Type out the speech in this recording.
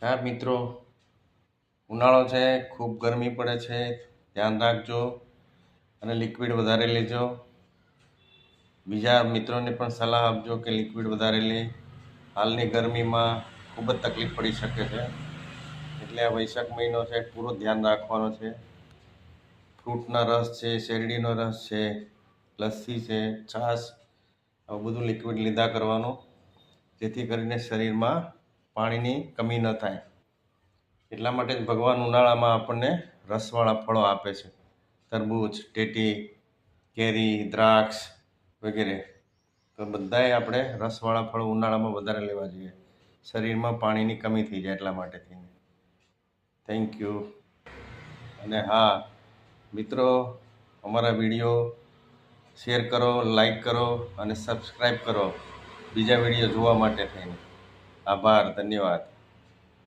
હા મિત્રો, ઉનાળો છે, ખૂબ ગરમી પડે છે, ધ્યાન રાખજો અને લિક્વિડ વધારે લેજો. બીજા મિત્રોને પણ સલાહ આપજો કે લિક્વિડ વધારે લે. હાલની ગરમીમાં ખૂબ જ તકલીફ પડી શકે છે, એટલે આ વૈશાખ મહિનો છે પૂરો ધ્યાન રાખવાનો છે. ફ્રૂટના રસ છે, શેરડીનો રસ છે, લસ્સી છે, છાશ, આવું બધું લિક્વિડ લીધા કરવાનું, જેથી કરીને શરીરમાં પાણીની કમી ન થાય. એટલા માટે જ ભગવાન ઉનાળામાં આપણને રસવાળા ફળો આપે છે. તરબૂચ, ટેટી, કેરી, દ્રાક્ષ વગેરે. તો બધાએ આપણે રસવાળા ફળો ઉનાળામાં વધારે લેવા જોઈએ. શરીરમાં પાણીની કમી થઈ જાય એટલા માટે થઈને. Thank you. અને હા મિત્રો, અમારા વિડીયો શેર કરો, લાઈક કરો અને સબસ્ક્રાઈબ કરો બીજા વિડીયો જોવા માટે થઈને. આભાર, ધન્યવાદ.